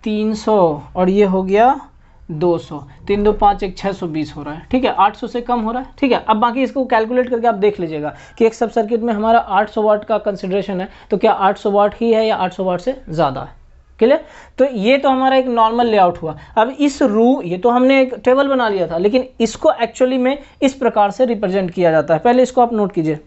300, और ये हो गया 200, 3 2 5 1 620 हो रहा है, ठीक है, 800 से कम हो रहा है, ठीक है। अब बाकी इसको कैलकुलेट करके आप देख लीजिएगा कि एक सब सर्किट में हमारा 800 वाट का कंसिडरेशन है, तो क्या 800 वाट ही है या 800 वाट से ज़्यादा है, क्लियर। तो ये तो हमारा एक नॉर्मल लेआउट हुआ। अब इस ये तो हमने एक टेबल बना लिया था, लेकिन इसको एक्चुअली में इस प्रकार से रिप्रेजेंट किया जाता है। पहले इसको आप नोट कीजिए,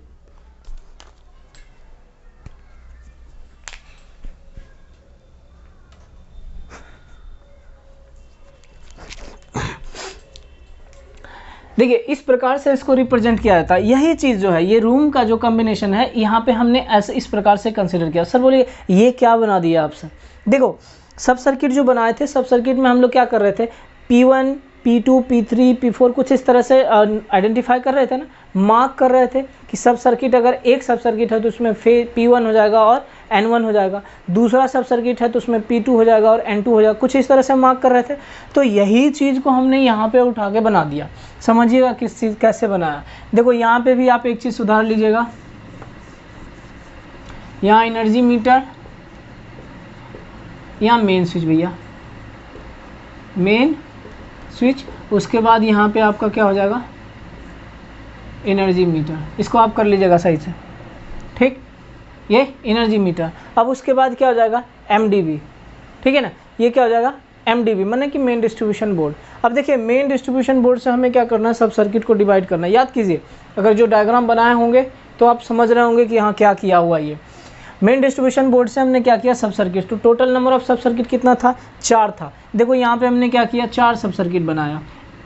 देखिए इस प्रकार से इसको रिप्रेजेंट किया जाता है। यही चीज़ जो है, ये रूम का जो कॉम्बिनेशन है, यहाँ पे हमने ऐसे इस प्रकार से कंसिडर किया। सर बोलिए ये क्या बना दिया आपसे। देखो सब सर्किट जो बनाए थे, सब सर्किट में हम लोग क्या कर रहे थे, P1 P2 P3 P4 कुछ इस तरह से आइडेंटिफाई कर रहे थे ना, मार्क कर रहे थे कि सब सर्किट अगर एक सब सर्किट है तो उसमें P1 हो जाएगा और N1 हो जाएगा, दूसरा सब सर्किट है तो उसमें P2 हो जाएगा और N2 हो जाएगा, कुछ इस तरह से मार्क कर रहे थे। तो यही चीज़ को हमने यहाँ पे उठा के बना दिया। समझिएगा किस चीज़ कैसे बनाया। देखो यहाँ पे भी आप एक चीज़ सुधार लीजिएगा, यहाँ एनर्जी मीटर, यहाँ मेन स्विच भैया, मेन स्विच, उसके बाद यहाँ पे आपका क्या हो जाएगा, एनर्जी मीटर। इसको आप कर लीजिएगा सही से, ठीक, ये एनर्जी मीटर। अब उसके बाद क्या हो जाएगा, MDB, ठीक है ना, ये क्या हो जाएगा MDB, माने कि मेन डिस्ट्रीब्यूशन बोर्ड। अब देखिए मेन डिस्ट्रीब्यूशन बोर्ड से हमें क्या करना है, सब सर्किट को डिवाइड करना है। याद कीजिए, अगर जो डायग्राम बनाए होंगे तो आप समझ रहे होंगे कि यहाँ क्या किया हुआ। ये मेन डिस्ट्रीब्यूशन बोर्ड से हमने क्या किया, सब सर्किट। तो total number of sub circuit कितना था, 4 था। देखो यहाँ पे हमने क्या किया, 4 सब सर्किट बनाया,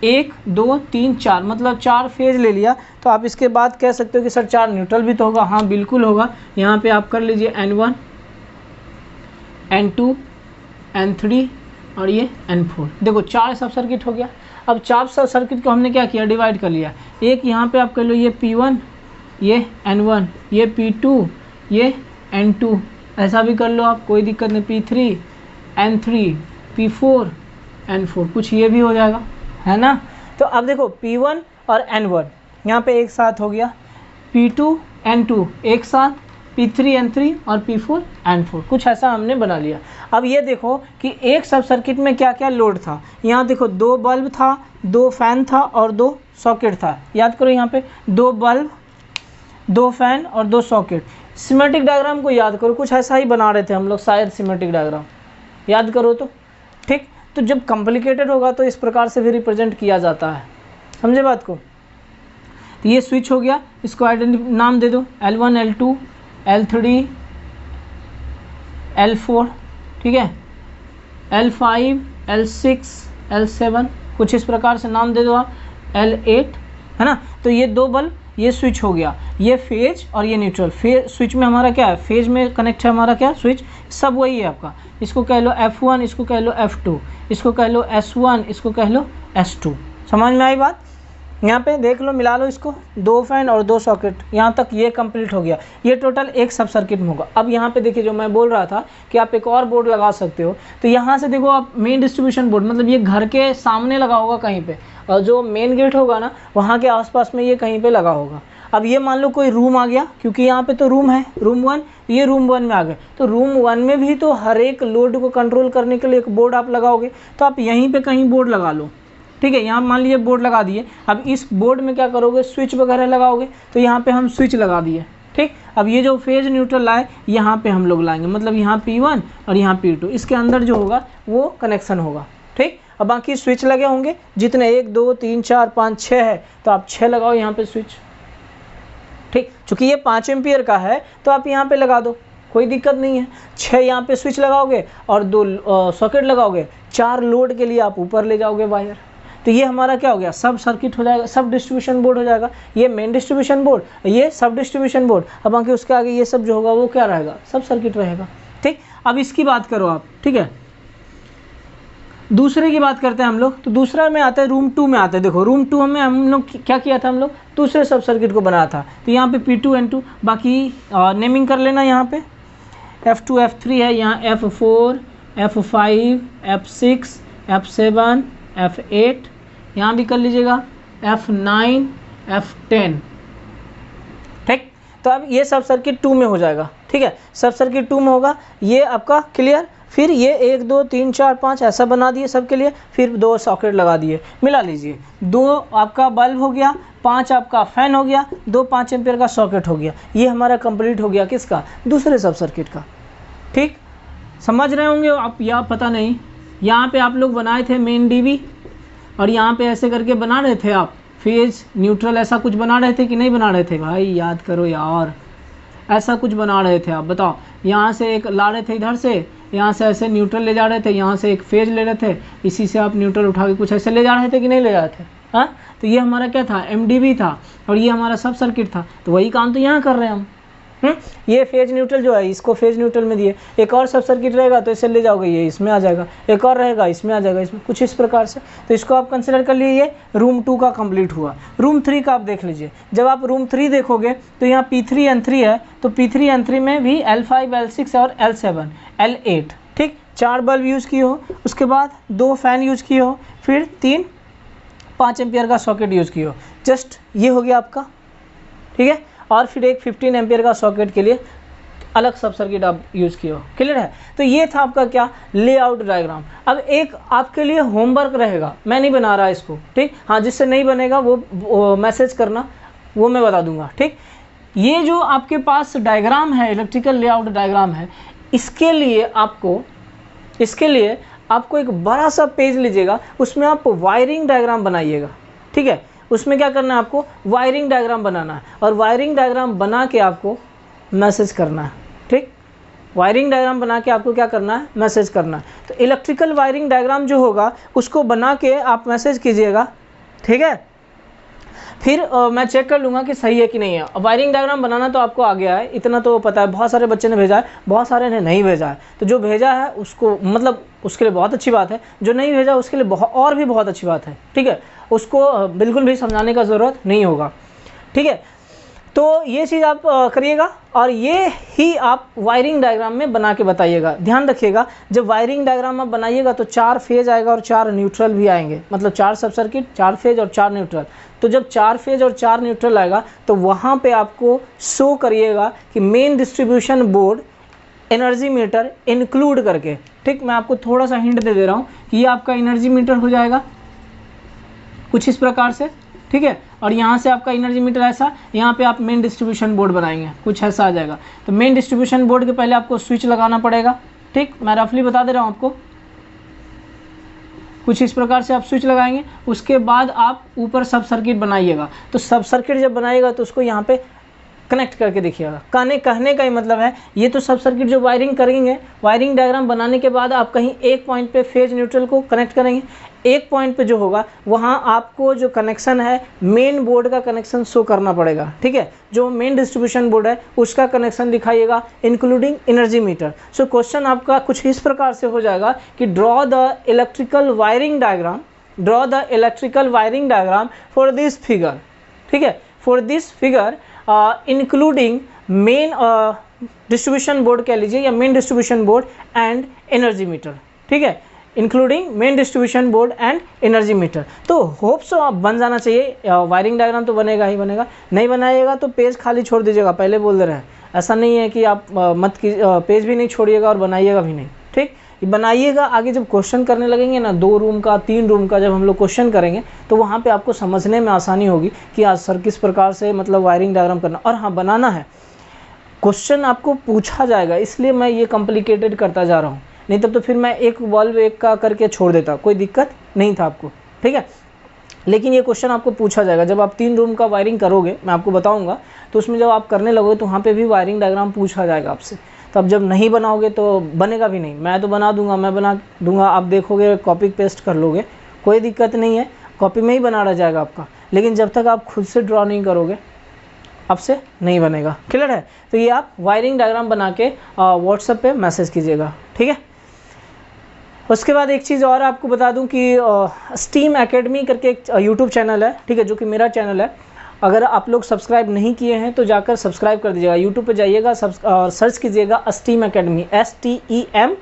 1 2 3 4, मतलब 4 फेज ले लिया। तो आप इसके बाद कह सकते हो कि सर 4 न्यूट्रल भी तो होगा। हाँ बिल्कुल होगा। यहाँ पे आप कर लीजिए N1 N2 N3 और ये N4। देखो 4 सब सर्किट हो गया। अब 4 सब सर्किट को हमने क्या किया, डिवाइड कर लिया। एक यहाँ पे आप कर लो, ये P1, ये N1, ये P2, ये N2, ऐसा भी कर लो आप, कोई दिक्कत नहीं, P3 N3 P4 N4, कुछ ये भी हो जाएगा, है ना। तो अब देखो P1 और N1 यहाँ पे एक साथ हो गया, P2 N2 एक साथ, P3 N3 और P4 N4, कुछ ऐसा हमने बना लिया। अब ये देखो कि एक सब सर्किट में क्या क्या लोड था। यहाँ देखो 2 बल्ब था, 2 फैन था और 2 सॉकेट था। याद करो यहाँ पे 2 बल्ब, 2 फैन और 2 सॉकेट। सिमेट्रिक डायग्राम को याद करो, कुछ ऐसा ही बना रहे थे हम लोग शायद, सिमेट्रिक डायग्राम याद करो तो, ठीक। तो जब कॉम्प्लिकेटेड होगा तो इस प्रकार से भी रिप्रेजेंट किया जाता है, समझे बात को। तो ये स्विच हो गया, इसको नाम दे दो, L1 L2 L3 L4, ठीक है, L5 L6 L7, कुछ इस प्रकार से नाम दे दो आप, L8, है ना। तो ये 2 बल्ब, ये स्विच हो गया, ये फेज और ये न्यूट्रल। फेज स्विच में हमारा क्या है, फेज में कनेक्ट है हमारा क्या स्विच, सब वही है आपका। इसको कह लो F1, इसको कह लो F2, इसको कह लो S1, इसको कह लो S2। समझ में आई बात। यहाँ पे देख लो, मिला लो इसको, 2 फैन और 2 सॉकेट, यहाँ तक ये कंप्लीट हो गया। ये टोटल एक सब सर्किट में होगा। अब यहाँ पे देखिए, जो मैं बोल रहा था कि आप एक और बोर्ड लगा सकते हो, तो यहाँ से देखो आप मेन डिस्ट्रीब्यूशन बोर्ड, मतलब ये घर के सामने लगा होगा कहीं पे, और जो मेन गेट होगा ना वहाँ के आसपास में ये कहीं पे लगा होगा। अब ये मान लो कोई रूम आ गया, क्योंकि यहाँ पे तो रूम है, रूम 1, ये रूम 1 में आ गए, तो रूम 1 में भी तो हर एक लोड को कंट्रोल करने के लिए एक बोर्ड आप लगाओगे, तो आप यहीं पे कहीं बोर्ड लगा लो, ठीक है। यहाँ मान लीजिए बोर्ड लगा दिए, अब इस बोर्ड में क्या करोगे, स्विच वगैरह लगाओगे, तो यहाँ पे हम स्विच लगा दिए, ठीक। अब ये जो फेज न्यूट्रल लाए यहाँ पे हम लोग लाएंगे, मतलब यहाँ P1 और यहाँ P2, इसके अंदर जो होगा वो कनेक्शन होगा, ठीक। अब बाकी स्विच लगे होंगे जितने 1 2 3 4 5 6 है, तो आप 6 लगाओ यहाँ पे स्विच, ठीक। चूँकि ये 5 एम्पियर का है तो आप यहाँ पे लगा दो, कोई दिक्कत नहीं है। 6 यहाँ पे स्विच लगाओगे और 2 सॉकेट लगाओगे, 4 लोड के लिए आप ऊपर ले जाओगे वायर, तो ये हमारा क्या हो गया, सब सर्किट हो जाएगा, सब डिस्ट्रीब्यूशन बोर्ड हो जाएगा। ये मेन डिस्ट्रीब्यूशन बोर्ड, ये सब डिस्ट्रीब्यूशन बोर्ड, अब बाकी उसके आगे ये सब जो होगा वो क्या रहेगा, सब सर्किट रहेगा, ठीक। अब इसकी बात करो आप, ठीक है। दूसरे की बात करते हैं हम लोग, तो दूसरा में आता है, रूम 2 में आता है। देखो रूम 2 में हम लोग क्या किया था, हम लोग दूसरे सब सर्किट को बनाया था। तो यहाँ पे P2 N2, बाकी नेमिंग कर लेना, यहाँ पे F2 F3 है, यहाँ F4 F5 F6 F7 F8, यहाँ भी कर लीजिएगा F9 F10, ठीक। तो अब ये सब सर्किट 2 में हो जाएगा, ठीक है, सब सर्किट 2 में होगा। ये आपका क्लियर। फिर ये 1 2 3 4 5 ऐसा बना दिए सबके लिए, फिर 2 सॉकेट लगा दिए, मिला लीजिए। 2 आपका बल्ब हो गया, 5 आपका फैन हो गया, 2 5 एम्पियर का सॉकेट हो गया। ये हमारा कंप्लीट हो गया किसका, दूसरे सब सर्किट का, ठीक। समझ रहे होंगे आप, या पता नहीं। यहाँ पे आप लोग बनाए थे मेन DB, और यहाँ पे ऐसे करके बना रहे थे आप फेज न्यूट्रल, ऐसा कुछ बना रहे थे कि नहीं बना रहे थे भाई, याद करो यार, ऐसा कुछ बना रहे थे आप, बताओ। यहाँ से एक ला रहे थे, इधर से यहाँ से ऐसे न्यूट्रल ले जा रहे थे, यहाँ से एक फेज ले रहे थे, इसी से आप न्यूट्रल उठा के कुछ ऐसे ले जा रहे थे कि नहीं ले जा रहे थे, हाँ। तो ये हमारा क्या था, MDB था, और ये हमारा सब सर्किट था, तो वही काम तो यहाँ कर रहे हैं हम। ये फेज न्यूट्रल जो है, इसको फेज न्यूट्रल में दिए, एक और सब सर्किट रहेगा तो इसे ले जाओगे, ये इसमें आ जाएगा, एक और रहेगा इसमें आ जाएगा, इसमें कुछ इस प्रकार से। तो इसको आप कंसिडर कर लिए, ये रूम 2 का कंप्लीट हुआ। रूम 3 का आप देख लीजिए। जब आप रूम 3 देखोगे तो यहाँ P3 N3 है, तो P3 N3 में भी L5 L6 और L7 L8, ठीक। 4 बल्ब यूज़ किए हो, उसके बाद 2 फैन यूज़ किए हो, फिर 3 5 एम्पियर का सॉकेट यूज़ किए हो, जस्ट ये हो गया आपका, ठीक है। और फिर एक 15 एम्पियर का सॉकेट के लिए अलग सब सर्किट आप यूज़ किए हो, क्लियर है। तो ये था आपका क्या, लेआउट डायग्राम। अब एक आपके लिए होमवर्क रहेगा, मैं नहीं बना रहा इसको, ठीक। हाँ, जिससे नहीं बनेगा वो मैसेज करना, वो मैं बता दूंगा, ठीक। ये जो आपके पास डायग्राम है, इलेक्ट्रिकल लेआउट डायग्राम है, इसके लिए आपको एक बड़ा सा पेज लीजिएगा, उसमें आप वायरिंग डायग्राम बनाइएगा, ठीक है। उसमें क्या करना है, आपको वायरिंग डायग्राम बनाना है, और वायरिंग डायग्राम बना के आपको मैसेज करना है, ठीक। वायरिंग डायग्राम बना के आपको क्या करना है, मैसेज करना है। तो इलेक्ट्रिकल वायरिंग डायग्राम जो होगा उसको बना के आप मैसेज कीजिएगा, ठीक है। फिर मैं चेक कर लूँगा कि सही है कि नहीं है। वायरिंग डायग्राम बनाना तो आपको आ गया है, इतना तो पता है। बहुत सारे बच्चे ने भेजा है, बहुत सारे ने नहीं भेजा है। तो जो भेजा है उसको, मतलब उसके लिए बहुत अच्छी बात है, जो नहीं भेजा उसके लिए और भी बहुत अच्छी बात है, ठीक है। उसको बिल्कुल भी समझाने का ज़रूरत नहीं होगा, ठीक है। तो ये चीज़ आप करिएगा, और ये ही आप वायरिंग डायग्राम में बना के बताइएगा। ध्यान रखिएगा, जब वायरिंग डायग्राम आप बनाइएगा तो 4 फेज आएगा और 4 न्यूट्रल भी आएंगे, मतलब 4 सब सर्किट, 4 फेज और 4 न्यूट्रल। तो जब 4 फेज और 4 न्यूट्रल आएगा तो वहाँ पे आपको शो करिएगा कि main distribution board energy meter include करके, ठीक। मैं आपको थोड़ा सा हिंट दे रहा हूँ कि ये आपका एनर्जी मीटर हो जाएगा कुछ इस प्रकार से, ठीक है। और यहाँ से आपका एनर्जी मीटर ऐसा, यहाँ पे आप मेन डिस्ट्रीब्यूशन बोर्ड बनाएंगे, कुछ ऐसा आ जाएगा। तो मेन डिस्ट्रीब्यूशन बोर्ड के पहले आपको स्विच लगाना पड़ेगा, ठीक। मैं रफली बता दे रहा हूँ आपको, कुछ इस प्रकार से आप स्विच लगाएंगे। उसके बाद आप ऊपर सब सर्किट बनाइएगा। तो सब सर्किट जब बनाइएगा तो उसको यहाँ पे कनेक्ट करके देखिएगा। कहने का ही मतलब है, ये तो सब सर्किट जो वायरिंग करेंगे, वायरिंग डायग्राम बनाने के बाद आप कहीं एक पॉइंट पे फेज न्यूट्रल को कनेक्ट करेंगे, एक पॉइंट पे जो होगा वहाँ आपको जो कनेक्शन है मेन बोर्ड का कनेक्शन शो करना पड़ेगा, ठीक है। जो मेन डिस्ट्रीब्यूशन बोर्ड है उसका कनेक्शन दिखाइएगा including energy meter. So question आपका कुछ इस प्रकार से हो जाएगा कि draw the electrical wiring diagram for this figure, ठीक है, for this figure including main distribution board कह लीजिए या main distribution board and energy meter, ठीक है, including main distribution board and energy meter. तो होप सो आप बन जाना चाहिए। वायरिंग डायग्राम तो बनेगा ही बनेगा, नहीं बनाइएगा तो पेज खाली छोड़ दीजिएगा, पहले बोल दे रहे हैं। ऐसा नहीं है कि आप पेज भी नहीं छोड़िएगा और बनाइएगा भी नहीं, ठीक। बनाइएगा, आगे जब क्वेश्चन करने लगेंगे ना 2 रूम का 3 रूम का जब हम लोग क्वेश्चन करेंगे तो वहाँ पे आपको समझने में आसानी होगी कि आज सर किस प्रकार से मतलब वायरिंग डायग्राम करना। और हाँ, बनाना है, क्वेश्चन आपको पूछा जाएगा, इसलिए मैं ये कॉम्प्लिकेटेड करता जा रहा हूँ, नहीं तब तो फिर मैं एक बल्ब एक का करके छोड़ देता, कोई दिक्कत नहीं था आपको, ठीक है। लेकिन ये क्वेश्चन आपको पूछा जाएगा जब आप 3 रूम का वायरिंग करोगे, मैं आपको बताऊंगा, तो उसमें जब आप करने लगोगे तो वहाँ पे भी वायरिंग डायग्राम पूछा जाएगा आपसे। तो अब जब नहीं बनाओगे तो बनेगा भी नहीं। मैं तो बना दूंगा, आप देखोगे कॉपी पेस्ट कर लोगे, कोई दिक्कत नहीं है, कॉपी में ही बना रह जाएगा आपका। लेकिन जब तक आप खुद से ड्रॉ नहीं करोगे आपसे नहीं बनेगा, क्लियर है। तो ये आप वायरिंग डायग्राम बना के व्हाट्सएप पे मैसेज कीजिएगा, ठीक है। उसके बाद एक चीज़ और आपको बता दूं कि स्टीम एकेडमी करके एक यूट्यूब चैनल है, ठीक है, जो कि मेरा चैनल है। अगर आप लोग सब्सक्राइब नहीं किए हैं तो जाकर सब्सक्राइब कर दीजिएगा। यूट्यूब पे जाइएगा और सर्च कीजिएगा steam academy, STEM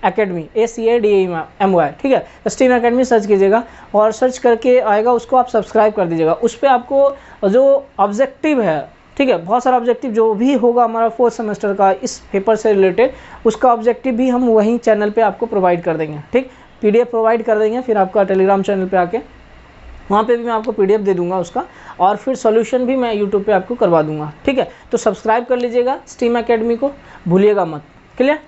academy, ACADEMY, ठीक है। स्टीम एकेडमी सर्च कीजिएगा और सर्च करके आएगा, उसको आप सब्सक्राइब कर दीजिएगा। उस पर आपको जो ऑब्जेक्टिव है, ठीक है, बहुत सारा ऑब्जेक्टिव जो भी होगा हमारा 4th सेमेस्टर का इस पेपर से रिलेटेड, उसका ऑब्जेक्टिव भी हम वहीं चैनल पे आपको प्रोवाइड कर देंगे, ठीक। PDF प्रोवाइड कर देंगे, फिर आपका टेलीग्राम चैनल पे आके वहाँ पे भी मैं आपको PDF दे दूंगा उसका, और फिर सॉल्यूशन भी मैं यूट्यूब पे आपको करवा दूंगा, ठीक है। तो सब्सक्राइब कर लीजिएगा स्टीम एकेडमी को, भूलिएगा मत, क्लियर।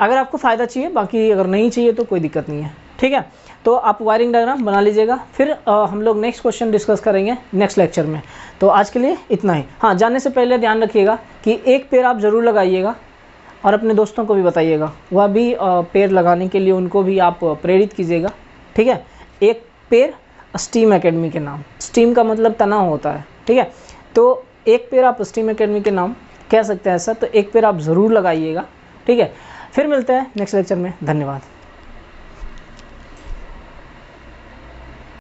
अगर आपको फ़ायदा चाहिए, बाकी अगर नहीं चाहिए तो कोई दिक्कत नहीं है, ठीक है। तो आप वायरिंग डायग्राम बना लीजिएगा, फिर हम लोग नेक्स्ट क्वेश्चन डिस्कस करेंगे नेक्स्ट लेक्चर में। तो आज के लिए इतना ही। हाँ, जाने से पहले ध्यान रखिएगा कि एक पेड़ आप ज़रूर लगाइएगा और अपने दोस्तों को भी बताइएगा, वह भी पेड़ लगाने के लिए उनको भी आप प्रेरित कीजिएगा, ठीक है। एक पेड़ स्टीम एकेडमी के नाम, स्टीम का मतलब तनाव होता है, ठीक है। तो एक पेड़ आप स्टीम एकेडमी के नाम कह सकते हैं ऐसा, तो एक पेड़ आप ज़रूर लगाइएगा, ठीक है। फिर मिलते हैं नेक्स्ट लेक्चर में, धन्यवाद।